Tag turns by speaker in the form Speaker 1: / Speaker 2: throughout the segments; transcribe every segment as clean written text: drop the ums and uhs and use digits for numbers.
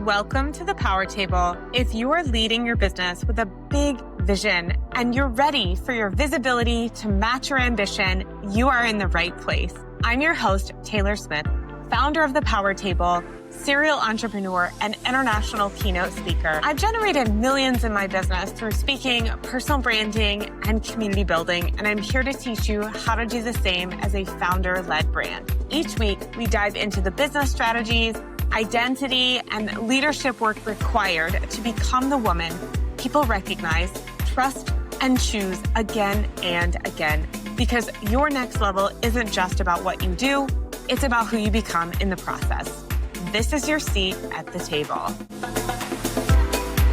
Speaker 1: Welcome to the Power Table. If you are leading your business with a big vision and you're ready for your visibility to match your ambition, you are in the right place. I'm your host, Taylor Smith, founder of the Power Table, serial entrepreneur, and international keynote speaker. I've generated millions in my business through speaking, personal branding, and community building, and I'm here to teach you how to do the same as a founder-led brand. Each week, we dive into the business strategies, identity, and leadership work required to become the woman people recognize, trust, and choose again and again. Because your next level isn't just about what you do, it's about who you become in the process. This is your seat at the table.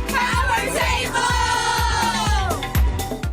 Speaker 1: Power Table!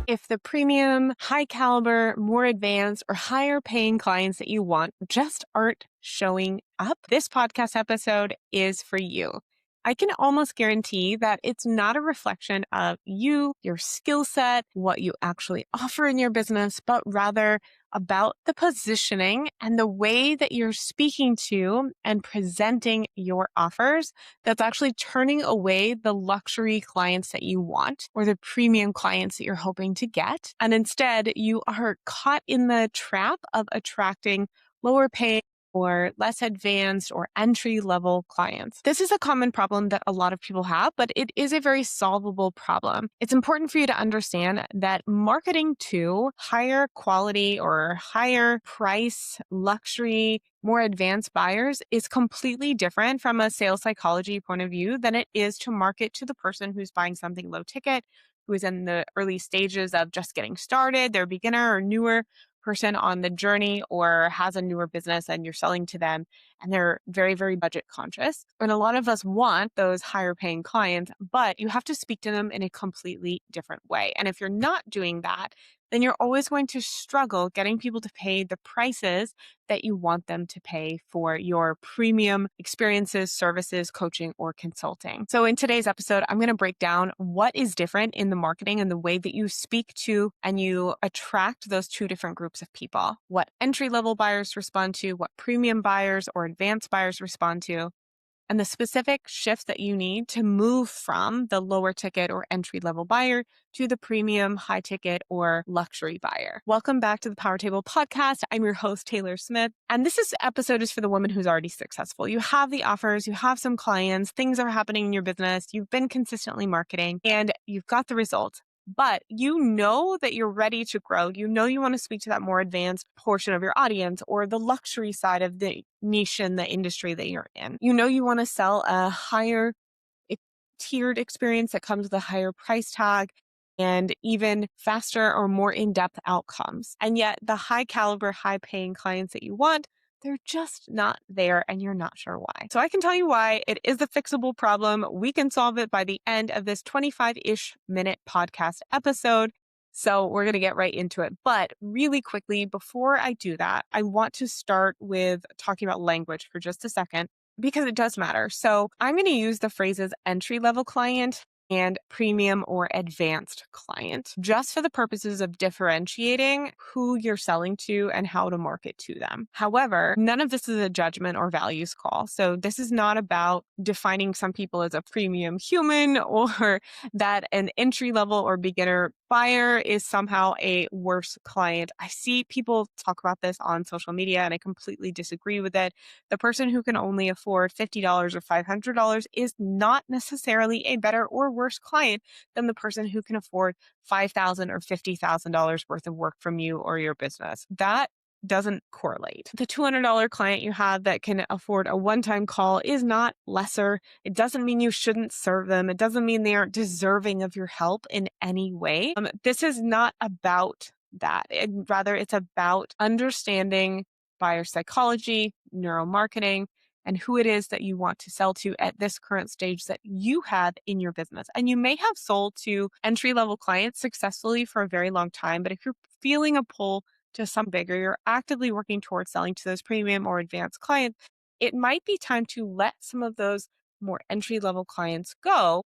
Speaker 1: If the premium, high caliber, more advanced, or higher paying clients that you want just aren't showing up, this podcast episode is for you. I can almost guarantee that it's not a reflection of you, your skill set, what you actually offer in your business, but rather about the positioning and the way that you're speaking to and presenting your offers that's actually turning away the luxury clients that you want or the premium clients that you're hoping to get. And instead, you are caught in the trap of attracting lower paying or less advanced or entry-level clients. This is a common problem that a lot of people have, but it is a very solvable problem. It's important for you to understand that marketing to higher quality or higher price, luxury, more advanced buyers is completely different from a sales psychology point of view than it is to market to the person who's buying something low ticket, who is in the early stages of just getting started, they're a beginner or newer person on the journey or has a newer business and you're selling to them and they're very, very budget conscious. And a lot of us want those higher paying clients, but you have to speak to them in a completely different way. And if you're not doing that, then you're always going to struggle getting people to pay the prices that you want them to pay for your premium experiences, services, coaching, or consulting. So in today's episode, I'm going to break down what is different in the marketing and the way that you speak to and you attract those two different groups of people, what entry-level buyers respond to, what premium buyers or advanced buyers respond to, and the specific shifts that you need to move from the lower ticket or entry-level buyer to the premium, high ticket, or luxury buyer. Welcome back to the Power Table podcast. I'm your host, Taylor Smith. And this episode is for the woman who's already successful. You have the offers, you have some clients, things are happening in your business, you've been consistently marketing, and you've got the results. But you know that you're ready to grow. You know you want to speak to that more advanced portion of your audience or the luxury side of the niche in the industry that you're in. You know you want to sell a higher tiered experience that comes with a higher price tag and even faster or more in-depth outcomes. And yet the high caliber, high paying clients that you want, they're just not there and you're not sure why. So I can tell you why. It is a fixable problem. We can solve it by the end of this 25-ish minute podcast episode. So we're going to get right into it. But really quickly, before I do that, I want to start with talking about language for just a second because it does matter. So I'm going to use the phrases entry-level client and premium or advanced client, just for the purposes of differentiating who you're selling to and how to market to them. However, none of this is a judgment or values call. So this is not about defining some people as a premium human or that an entry-level or beginner buyer is somehow a worse client. I see people talk about this on social media and I completely disagree with it. The person who can only afford $50 or $500 is not necessarily a better or worse client than the person who can afford $5,000 or $50,000 worth of work from you or your business. That doesn't correlate. The $200 client you have that can afford a one-time call is not lesser. It doesn't mean you shouldn't serve them. It doesn't mean they aren't deserving of your help in any way. This is not about that. Rather, it's about understanding buyer psychology, neuromarketing, and who it is that you want to sell to at this current stage that you have in your business. And you may have sold to entry-level clients successfully for a very long time, but if you're feeling a pull to some bigger, you're actively working towards selling to those premium or advanced clients, it might be time to let some of those more entry-level clients go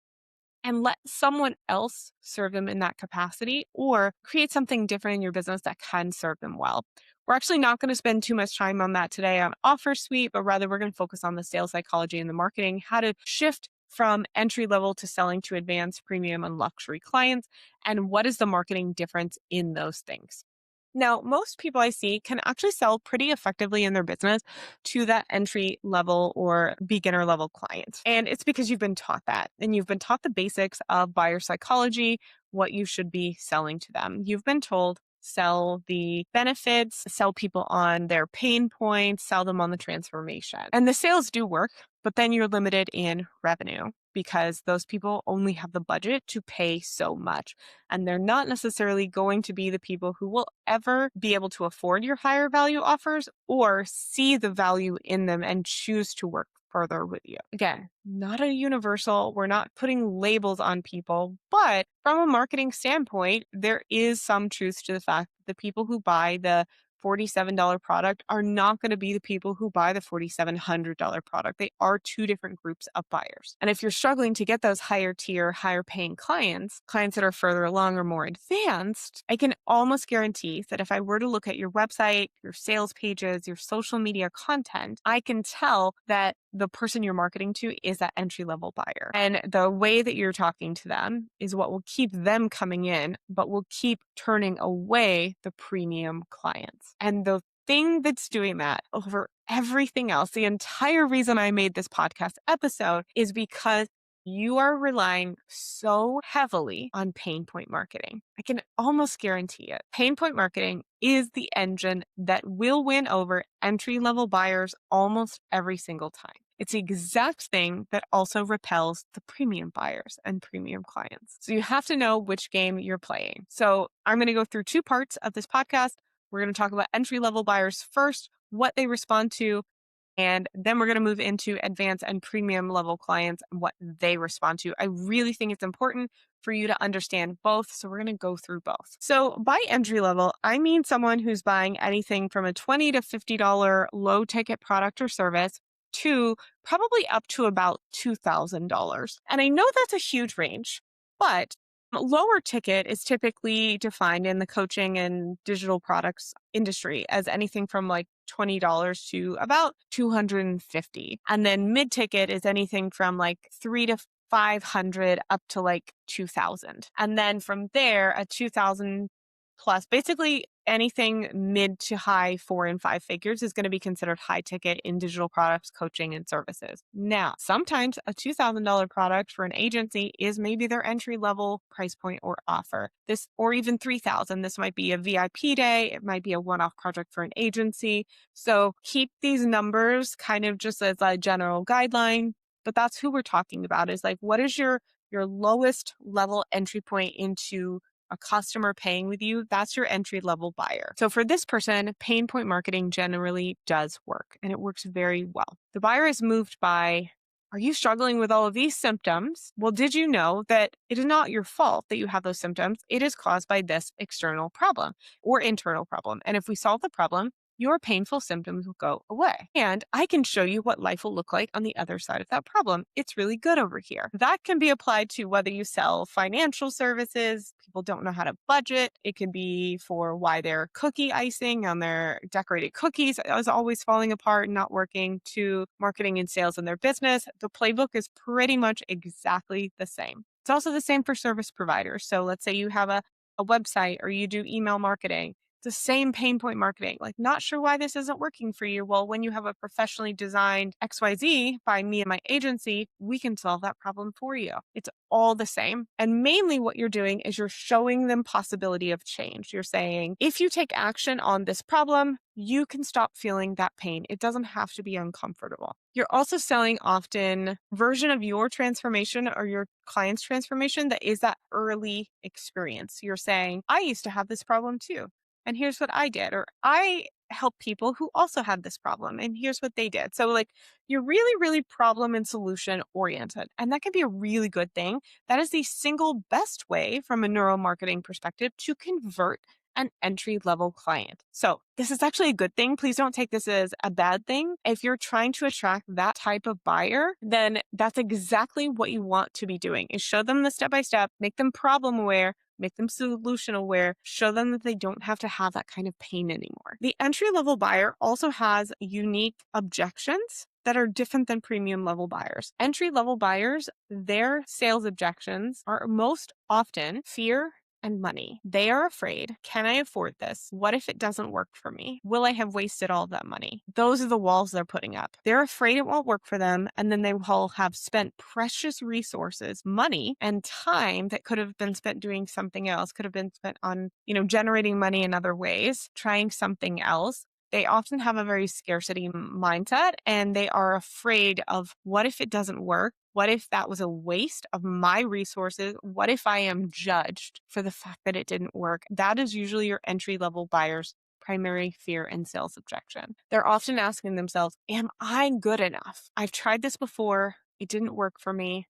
Speaker 1: and let someone else serve them in that capacity or create something different in your business that can serve them well. We're actually not going to spend too much time on that today on Offer Suite, but rather we're going to focus on the sales psychology and the marketing, how to shift from entry level to selling to advanced, premium, and luxury clients? And what is the marketing difference in those things? Now, most people I see can actually sell pretty effectively in their business to that entry level or beginner level client. And it's because you've been taught that and you've been taught the basics of buyer psychology, what you should be selling to them. You've been told sell the benefits, sell people on their pain points, sell them on the transformation. And the sales do work, but then you're limited in revenue because those people only have the budget to pay so much. And they're not necessarily going to be the people who will ever be able to afford your higher value offers or see the value in them and choose to work further with you. Again, not a universal. We're not putting labels on people, but from a marketing standpoint, there is some truth to the fact that the people who buy the $47 product are not going to be the people who buy the $4,700 product. They are two different groups of buyers. And if you're struggling to get those higher tier, higher paying clients that are further along or more advanced, I can almost guarantee that if I were to look at your website, your sales pages, your social media content, I can tell that the person you're marketing to is that entry level buyer. And the way that you're talking to them is what will keep them coming in, but will keep turning away the premium clients. And the thing that's doing that over everything else, the entire reason I made this podcast episode is because you are relying so heavily on pain point marketing. I can almost guarantee it. Pain point marketing is the engine that will win over entry level buyers almost every single time. It's the exact thing that also repels the premium buyers and premium clients. So you have to know which game you're playing. So I'm going to go through two parts of this podcast. We're going to talk about entry level buyers first, what they respond to, and then we're going to move into advanced and premium level clients and what they respond to. I really think it's important for you to understand both. So we're going to go through both. So by entry level, I mean someone who's buying anything from a $20 to $50 low ticket product or service to probably up to about $2,000. And I know that's a huge range, but lower ticket is typically defined in the coaching and digital products industry as anything from like $20 to about $250. And then mid ticket is anything from like $300 to $500 up to like $2,000. And then from there, a $2,000 plus, basically anything mid to high 4 and 5 figures is going to be considered high ticket in digital products, coaching, and services. Now, sometimes a $2,000 product for an agency is maybe their entry level price point or offer. This, or even $3,000. This might be a VIP day. It might be a one-off project for an agency. So keep these numbers kind of just as a general guideline, but that's who we're talking about is like, what is your lowest level entry point into a customer paying with you? That's your entry level buyer. So for this person, pain point marketing generally does work and it works very well. The buyer is moved by, are you struggling with all of these symptoms? Well, did you know that it is not your fault that you have those symptoms? It is caused by this external problem or internal problem. And if we solve the problem, your painful symptoms will go away. And I can show you what life will look like on the other side of that problem. It's really good over here. That can be applied to whether you sell financial services, people don't know how to budget. It can be for why their cookie icing on their decorated cookies is always falling apart and not working, to marketing and sales in their business. The playbook is pretty much exactly the same. It's also the same for service providers. So let's say you have a website or you do email marketing. The same pain point marketing, like not sure why this isn't working for you. Well, when you have a professionally designed XYZ by me and my agency, we can solve that problem for you. It's all the same. And mainly what you're doing is you're showing them possibility of change. You're saying, if you take action on this problem, you can stop feeling that pain. It doesn't have to be uncomfortable. You're also selling often version of your transformation or your client's transformation that is that early experience. You're saying, I used to have this problem too. And here's what I did, or I help people who also had this problem, and here's what they did. So like you're really, really problem and solution oriented, and that can be a really good thing. That is the single best way from a neuromarketing perspective to convert an entry level client. So this is actually a good thing. Please don't take this as a bad thing. If you're trying to attract that type of buyer, then that's exactly what you want to be doing, is show them the step-by-step, make them problem aware, make them solution aware, show them that they don't have to have that kind of pain anymore. The entry level buyer also has unique objections that are different than premium level buyers. Entry level buyers, their sales objections are most often fear and money. They are afraid. Can I afford this? What if it doesn't work for me? Will I have wasted all that money? Those are the walls they're putting up. They're afraid it won't work for them. And then they will have spent precious resources, money, and time that could have been spent doing something else, could have been spent on, generating money in other ways, trying something else. They often have a very scarcity mindset, and they are afraid of what if it doesn't work? What if that was a waste of my resources? What if I am judged for the fact that it didn't work? That is usually your entry level buyer's primary fear and sales objection. They're often asking themselves, am I good enough? I've tried this before. It didn't work for me.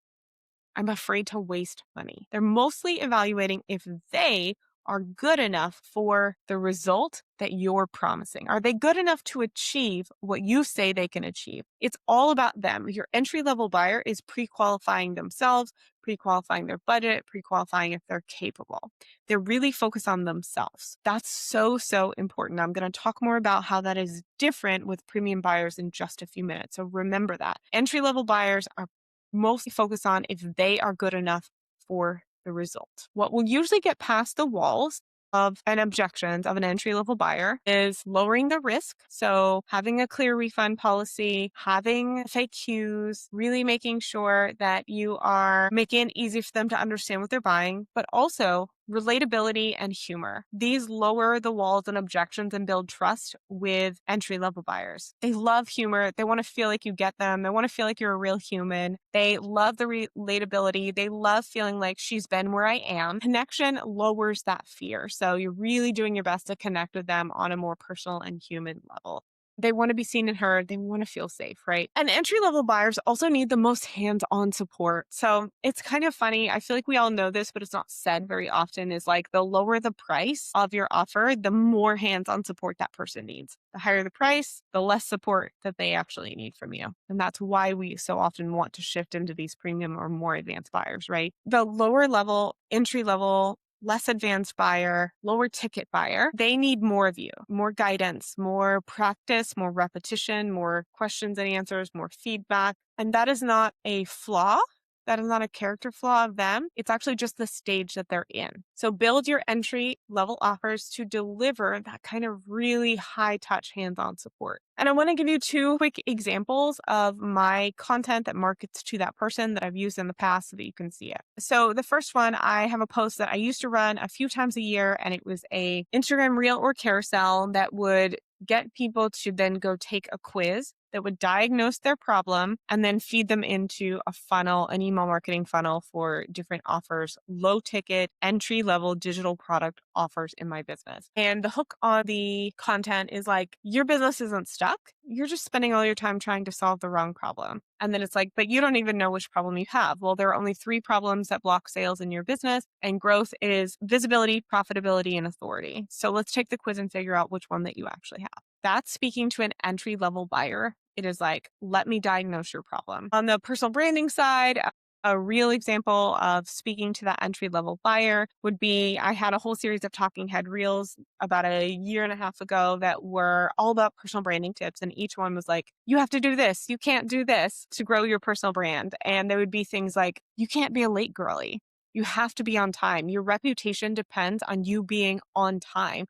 Speaker 1: I'm afraid to waste money. They're mostly evaluating if they are good enough for the result that you're promising. Are they good enough to achieve what you say they can achieve? It's all about them. Your entry level buyer is pre-qualifying themselves, pre-qualifying their budget, pre-qualifying if they're capable. They're really focused on themselves. That's so, so important. I'm going to talk more about how that is different with premium buyers in just a few minutes. So remember that. Entry level buyers are mostly focused on if they are good enough for the result. What will usually get past the walls of an objections of an entry level buyer is lowering the risk. So having a clear refund policy, having FAQs, really making sure that you are making it easy for them to understand what they're buying, but also relatability and humor. These lower the walls and objections and build trust with entry level buyers. They love humor. They want to feel like you get them. They want to feel like you're a real human. They love the relatability. They love feeling like she's been where I am. Connection lowers that fear. So you're really doing your best to connect with them on a more personal and human level. They want to be seen and heard. They want to feel safe, right? And entry level buyers also need the most hands-on support. So it's kind of funny. I feel like we all know this, but it's not said very often, is like the lower the price of your offer, the more hands-on support that person needs. The higher the price, the less support that they actually need from you. And that's why we so often want to shift into these premium or more advanced buyers, right? The lower level, entry level, less advanced buyer, lower ticket buyer, they need more of you, more guidance, more practice, more repetition, more questions and answers, more feedback. And that is not a flaw. That is not a character flaw of them. It's actually just the stage that they're in. So build your entry level offers to deliver that kind of really high touch hands-on support. And I want to give you two quick examples of my content that markets to that person that I've used in the past so that you can see it. So the first one, I have a post that I used to run a few times a year, and it was a Instagram reel or carousel that would get people to then go take a quiz that would diagnose their problem and then feed them into a funnel, an email marketing funnel for different offers, low ticket, entry level digital product offers in my business. And the hook on the content is like, your business isn't stuck. You're just spending all your time trying to solve the wrong problem. And then it's like, but you don't even know which problem you have. Well, there are only 3 problems that block sales in your business, and growth is visibility, profitability, and authority. So let's take the quiz and figure out which one that you actually have. That's speaking to an entry level buyer. It is like, let me diagnose your problem. On the personal branding side, a real example of speaking to that entry level buyer would be, I had a whole series of talking head reels about a year and a half ago that were all about personal branding tips. And each one was like, you have to do this. You can't do this to grow your personal brand. And there would be things like, you can't be a late girly. You have to be on time. Your reputation depends on you being on time.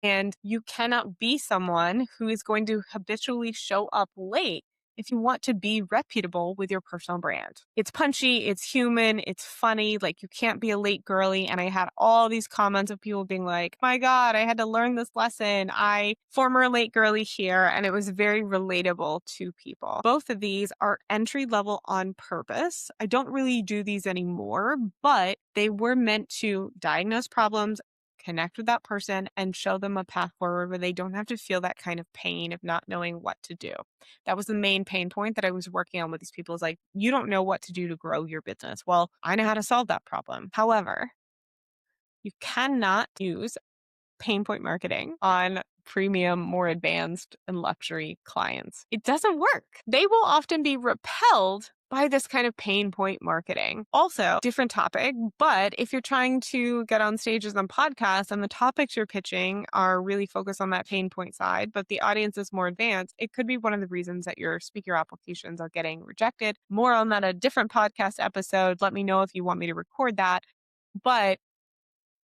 Speaker 1: And you cannot be someone who is going to habitually show up late if you want to be reputable with your personal brand. It's punchy, it's human, it's funny, like you can't be a late girly. And I had all these comments of people being like, my God, I had to learn this lesson. Former late girly here. And it was very relatable to people. Both of these are entry level on purpose. I don't really do these anymore, but they were meant to diagnose problems, connect with that person, and show them a path forward where they don't have to feel that kind of pain of not knowing what to do. That was the main pain point that I was working on with these people, is like, you don't know what to do to grow your business. Well, I know how to solve that problem. However, you cannot use pain point marketing on premium, more advanced, and luxury clients. It doesn't work. They will often be repelled by this kind of pain point marketing. Also, different topic, but if you're trying to get on stages on podcasts and the topics you're pitching are really focused on that pain point side, but the audience is more advanced, it could be one of the reasons that your speaker applications are getting rejected. More on that, a different podcast episode. Let me know if you want me to record that. But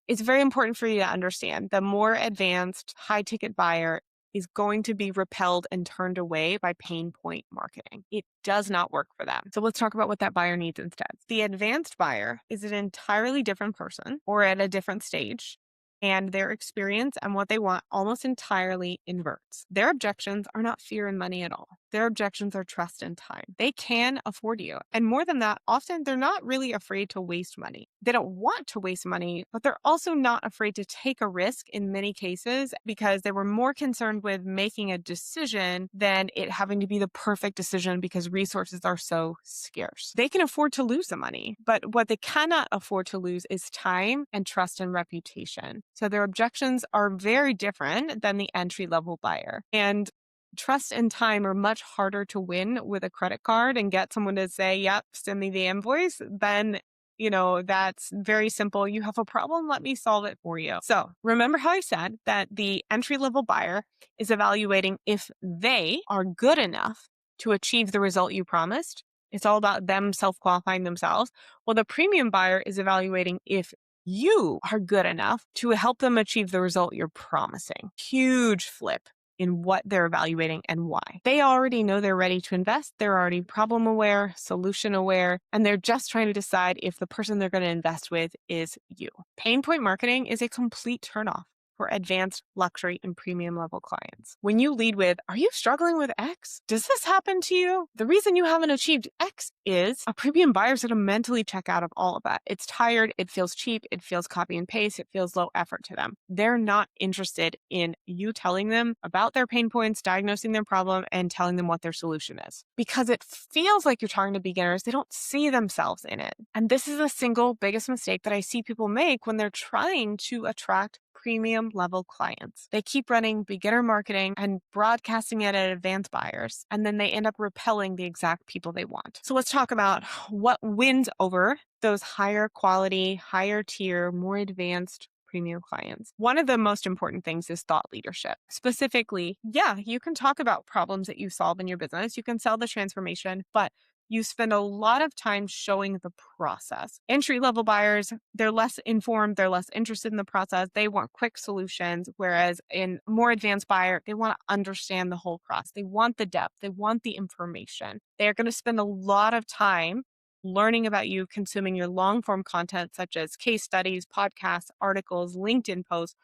Speaker 1: it's very important for you to understand the more advanced high ticket buyer is going to be repelled and turned away by pain point marketing. It does not work for them. So let's talk about what that buyer needs instead. The advanced buyer is an entirely different person or at a different stage, and their experience and what they want almost entirely inverts. Their objections are not fear and money at all. Their objections are trust and time. They can afford you. And more than that, often they're not really afraid to waste money. They don't want to waste money, but they're also not afraid to take a risk in many cases because they were more concerned with making a decision than it having to be the perfect decision because resources are so scarce. They can afford to lose the money, but what they cannot afford to lose is time and trust and reputation. So their objections are very different than the entry-level buyer. And trust and time are much harder to win with a credit card and get someone to say, yep, send me the invoice. Then, that's very simple. You have a problem, let me solve it for you. So remember how I said that the entry-level buyer is evaluating if they are good enough to achieve the result you promised. It's all about them self-qualifying themselves. Well, the premium buyer is evaluating if you are good enough to help them achieve the result you're promising. Huge flip in what they're evaluating and why. They already know they're ready to invest. They're already problem aware, solution aware, and they're just trying to decide if the person they're going to invest with is you. Pain point marketing is a complete turnoff for advanced luxury and premium level clients. When you lead with, are you struggling with X? Does this happen to you? The reason you haven't achieved X is a premium buyer's going to mentally check out of all of that. It's tired. It feels cheap. It feels copy and paste. It feels low effort to them. They're not interested in you telling them about their pain points, diagnosing their problem, and telling them what their solution is. Because it feels like you're talking to beginners, they don't see themselves in it. And this is the single biggest mistake that I see people make when they're trying to attract premium level clients. They keep running beginner marketing and broadcasting it at advanced buyers, and then they end up repelling the exact people they want. So let's talk about what wins over those higher quality, higher tier, more advanced premium clients. One of the most important things is thought leadership. Specifically, you can talk about problems that you solve in your business. You can sell the transformation, but you spend a lot of time showing the process. Entry-level buyers, they're less informed, they're less interested in the process. They want quick solutions, whereas in more advanced buyer, they want to understand the whole process. They want the depth, they want the information. They're going to spend a lot of time learning about you, consuming your long-form content such as case studies, podcasts, articles, LinkedIn posts,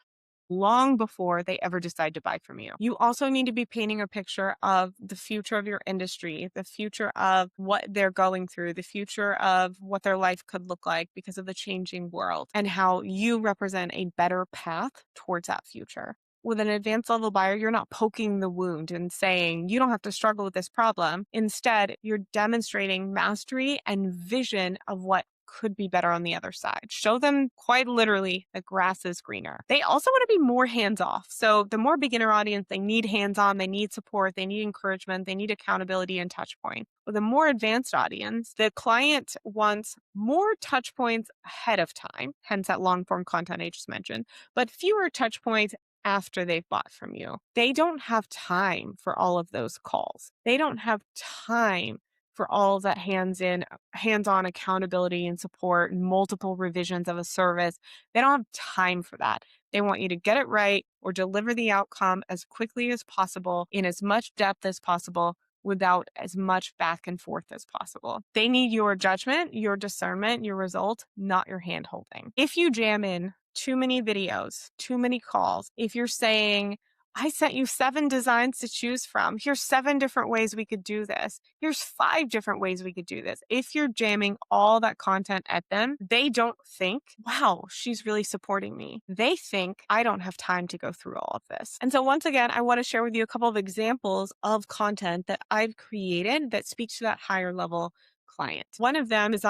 Speaker 1: long before they ever decide to buy from you. You also need to be painting a picture of the future of your industry, the future of what they're going through, the future of what their life could look like because of the changing world, and how you represent a better path towards that future. With an advanced level buyer, you're not poking the wound and saying, you don't have to struggle with this problem. Instead, you're demonstrating mastery and vision of what could be better on the other side. Show them quite literally the grass is greener. They also want to be more hands-off. So the more beginner audience, they need hands-on, they need support, they need encouragement, they need accountability and touch point. With a more advanced audience, the client wants more touch points ahead of time, hence that long-form content I just mentioned, but fewer touch points after they've bought from you. They don't have time for all of those calls. They don't have time for all of that hands-on accountability and support and multiple revisions of a service. They don't have time for that. They want you to get it right or deliver the outcome as quickly as possible in as much depth as possible without as much back and forth as possible. They need your judgment, your discernment, your result, not your hand holding. If you jam in too many videos, too many calls, if you're saying, I sent you 7 designs to choose from. Here's 7 different ways we could do this. Here's 5 different ways we could do this. If you're jamming all that content at them, they don't think, wow, she's really supporting me. They think, I don't have time to go through all of this. And so once again, I want to share with you a couple of examples of content that I've created that speaks to that higher level client. One of them is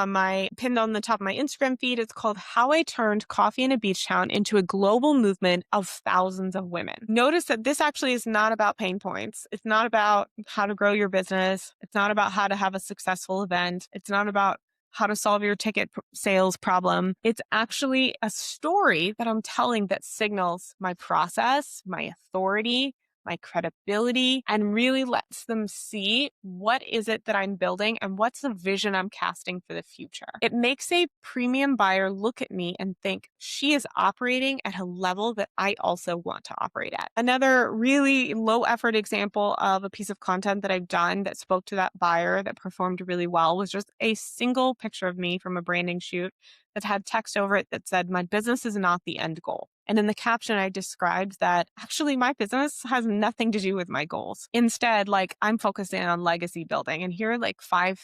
Speaker 1: pinned on the top of my Instagram feed. It's called How I Turned Coffee in a Beach Town into a Global Movement of Thousands of Women. Notice that this actually is not about pain points. It's not about how to grow your business. It's not about how to have a successful event. It's not about how to solve your ticket sales problem. It's actually a story that I'm telling that signals my process, my authority, my credibility, and really lets them see what is it that I'm building and what's the vision I'm casting for the future. It makes a premium buyer look at me and think she is operating at a level that I also want to operate at. Another really low effort example of a piece of content that I've done that spoke to that buyer that performed really well was just a single picture of me from a branding shoot that had text over it that said, "My business is not the end goal." And in the caption, I described that actually my business has nothing to do with my goals. Instead, I'm focusing on legacy building. And here are 5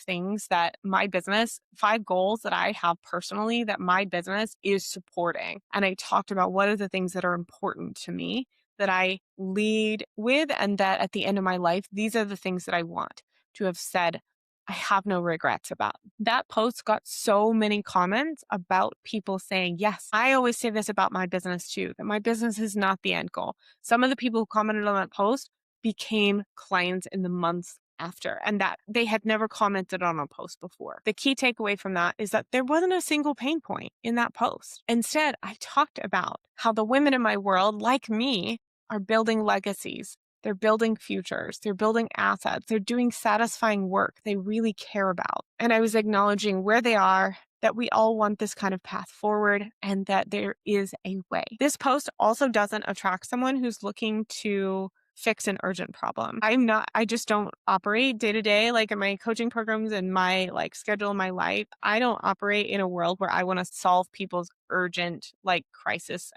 Speaker 1: goals that I have personally that my business is supporting. And I talked about what are the things that are important to me that I lead with, and that at the end of my life, these are the things that I want to have said I have no regrets about. That post got so many comments about people saying, yes, I always say this about my business too, that my business is not the end goal. Some of the people who commented on that post became clients in the months after, and that they had never commented on a post before. The key takeaway from that is that there wasn't a single pain point in that post. Instead, I talked about how the women in my world, like me, are building legacies. They're building futures. They're building assets. They're doing satisfying work they really care about. And I was acknowledging where they are, that we all want this kind of path forward, and that there is a way. This post also doesn't attract someone who's looking to fix an urgent problem. I just don't operate day to day, in my coaching programs and my schedule in my life. I don't operate in a world where I want to solve people's urgent crises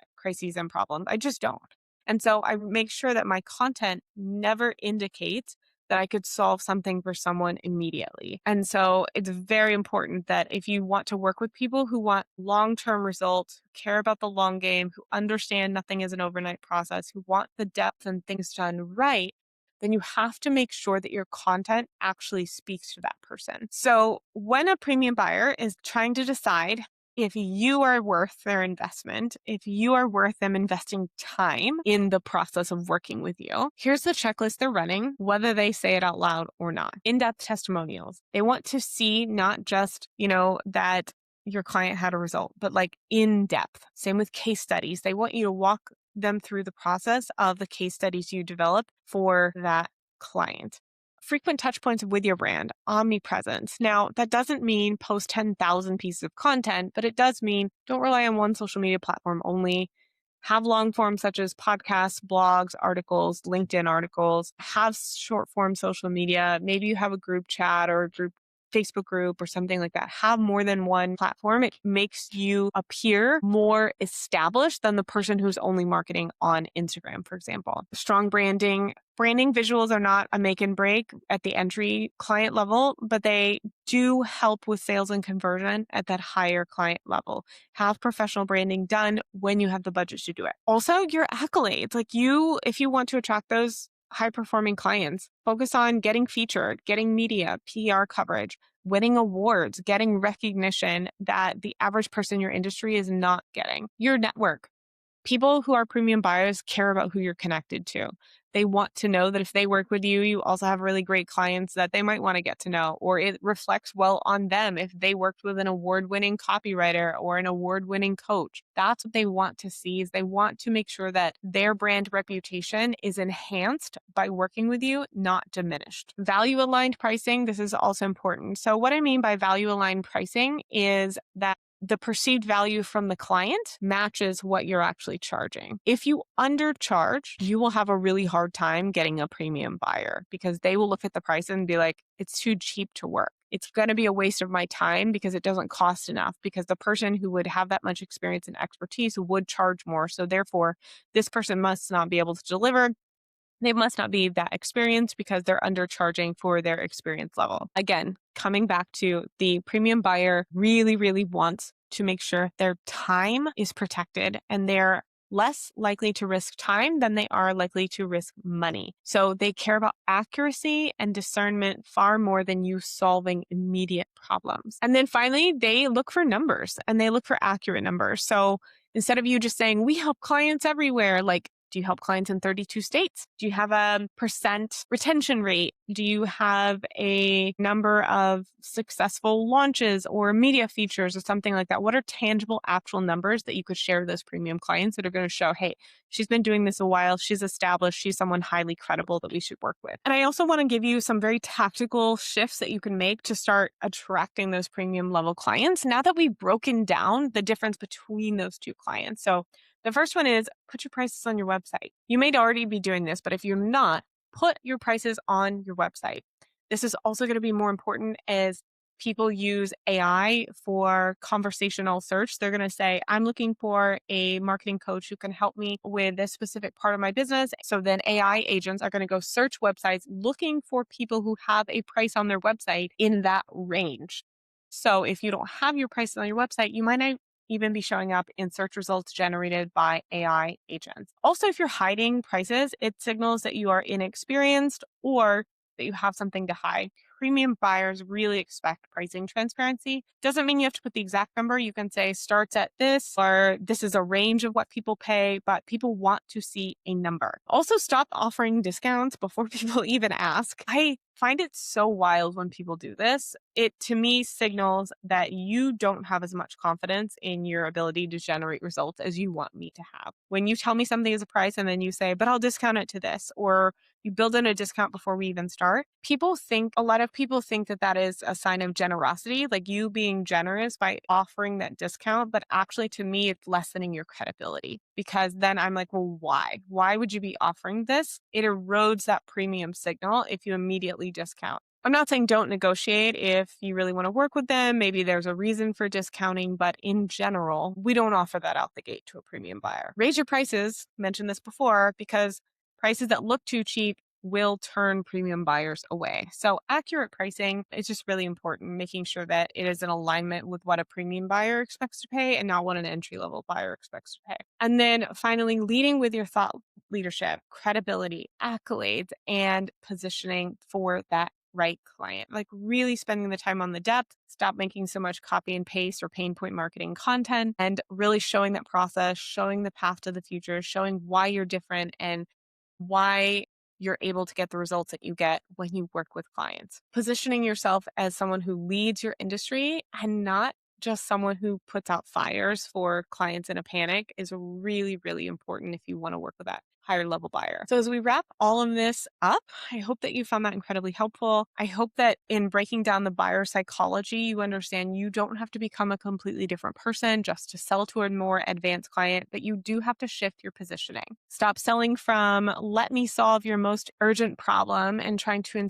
Speaker 1: and problems. I just don't. And so I make sure that my content never indicates that I could solve something for someone immediately. And so it's very important that if you want to work with people who want long-term results, who care about the long game, who understand nothing is an overnight process, who want the depth and things done right, then you have to make sure that your content actually speaks to that person. So when a premium buyer is trying to decide if you are worth their investment, if you are worth them investing time in the process of working with you, here's the checklist they're running, whether they say it out loud or not. In-depth testimonials. They want to see not just, that your client had a result, but in depth. Same with case studies. They want you to walk them through the process of the case studies you develop for that client. Frequent touch points with your brand, omnipresence. Now, that doesn't mean post 10,000 pieces of content, but it does mean don't rely on one social media platform only. Have long form such as podcasts, blogs, articles, LinkedIn articles. Have short form social media. Maybe you have a group chat or a group Facebook group or something like that. Have more than one platform. It makes you appear more established than the person who's only marketing on Instagram, for example. Strong branding. Branding visuals are not a make and break at the entry client level, but they do help with sales and conversion at that higher client level. Have professional branding done when you have the budget to do it. Also, your accolades. If you want to attract those high-performing clients, focus on getting featured, getting media, PR coverage, winning awards, getting recognition that the average person in your industry is not getting. Your network. People who are premium buyers care about who you're connected to. They want to know that if they work with you, you also have really great clients that they might want to get to know, or it reflects well on them if they worked with an award-winning copywriter or an award-winning coach. That's what they want to see, is they want to make sure that their brand reputation is enhanced by working with you, not diminished. Value-aligned pricing, this is also important. So what I mean by value-aligned pricing is that the perceived value from the client matches what you're actually charging. If you undercharge, you will have a really hard time getting a premium buyer because they will look at the price and be like, it's too cheap to work. It's going to be a waste of my time because it doesn't cost enough, because the person who would have that much experience and expertise would charge more. So therefore, this person must not be able to deliver. They must not be that experienced because they're undercharging for their experience level. Again, coming back to the premium buyer really, really wants to make sure their time is protected and their less likely to risk time than they are likely to risk money. So they care about accuracy and discernment far more than you solving immediate problems. And then finally, they look for numbers and they look for accurate numbers. So instead of you just saying, we help clients everywhere, like, do you help clients in 32 states? Do you have a percent retention rate? Do you have a number of successful launches or media features or something like that? What are tangible, actual numbers that you could share with those premium clients that are going to show, hey, she's been doing this a while, she's established, she's someone highly credible that we should work with. And I also want to give you some very tactical shifts that you can make to start attracting those premium level clients now that we've broken down the difference between those two clients. So the first one is put your prices on your website. You may already be doing this, but if you're not, put your prices on your website. This is also going to be more important as people use AI for conversational search. They're going to say, I'm looking for a marketing coach who can help me with this specific part of my business. So then AI agents are going to go search websites looking for people who have a price on their website in that range. So if you don't have your prices on your website, you might not even be showing up in search results generated by AI agents. Also, if you're hiding prices, it signals that you are inexperienced or that you have something to hide. Premium buyers really expect pricing transparency. Doesn't mean you have to put the exact number. You can say starts at this, or this is a range of what people pay, but people want to see a number. Also, stop offering discounts before people even ask. I find it so wild when people do this. It to me signals that you don't have as much confidence in your ability to generate results as you want me to have. When you tell me something is a price and then you say, but I'll discount it to this, or you build in a discount before we even start, a lot of people think that that is a sign of generosity, like you being generous by offering that discount. But actually, to me, it's lessening your credibility because then I'm like, well, why? Why would you be offering this? It erodes that premium signal if you immediately discount. I'm not saying don't negotiate if you really want to work with them. Maybe there's a reason for discounting, but in general, we don't offer that out the gate to a premium buyer. Raise your prices, mentioned this before, because prices that look too cheap will turn premium buyers away. So accurate pricing is just really important, making sure that it is in alignment with what a premium buyer expects to pay and not what an entry-level buyer expects to pay. And then finally, leading with your thought leadership, credibility, accolades, and positioning for that right client. Like really spending the time on the depth, stop making so much copy and paste or pain point marketing content, and really showing that process, showing the path to the future, showing why you're different and why you're able to get the results that you get when you work with clients. Positioning yourself as someone who leads your industry and not just someone who puts out fires for clients in a panic is really, really important if you want to work with that higher level buyer. So as we wrap all of this up, I hope that you found that incredibly helpful. I hope that in breaking down the buyer psychology, you understand you don't have to become a completely different person just to sell to a more advanced client, but you do have to shift your positioning. Stop selling from let me solve your most urgent problem and trying to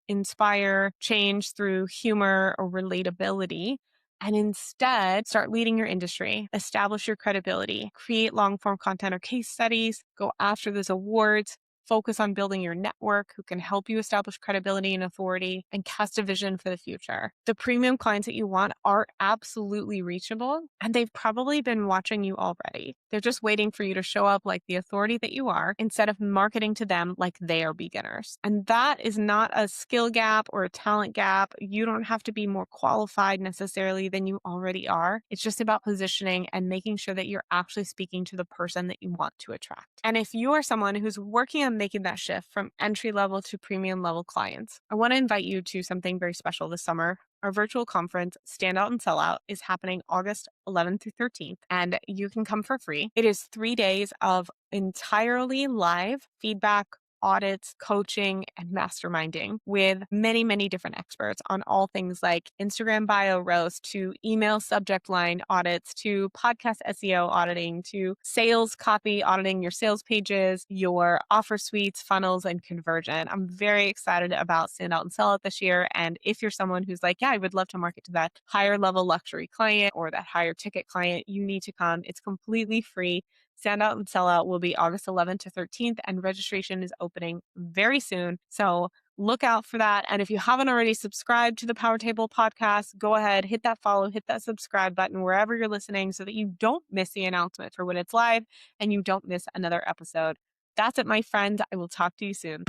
Speaker 1: inspire change through humor or relatability. And instead, start leading your industry, establish your credibility, create long form content or case studies, go after those awards, focus on building your network who can help you establish credibility and authority, and cast a vision for the future. The premium clients that you want are absolutely reachable, and they've probably been watching you already. They're just waiting for you to show up like the authority that you are instead of marketing to them like they are beginners. And that is not a skill gap or a talent gap. You don't have to be more qualified necessarily than you already are. It's just about positioning and making sure that you're actually speaking to the person that you want to attract. And if you are someone who's working on making that shift from entry level to premium level clients, I want to invite you to something very special this summer. Our virtual conference, Stand Out and Sell Out, is happening August 11th through 13th, and you can come for free. It is 3 days of entirely live feedback, audits, coaching, and masterminding with many, many different experts on all things like Instagram bio roast to email subject line audits to podcast SEO auditing to sales copy auditing your sales pages, your offer suites, funnels, and conversion. I'm very excited about Stand Out and Sell Out this year. And if you're someone who's like, yeah, I would love to market to that higher level luxury client or that higher ticket client, you need to come. It's completely free. Stand Out and Sell Out will be August 11th to 13th, and registration is opening very soon. So look out for that. And if you haven't already subscribed to the Power Table podcast, go ahead, hit that follow, hit that subscribe button wherever you're listening so that you don't miss the announcement for when it's live and you don't miss another episode. That's it, my friend. I will talk to you soon.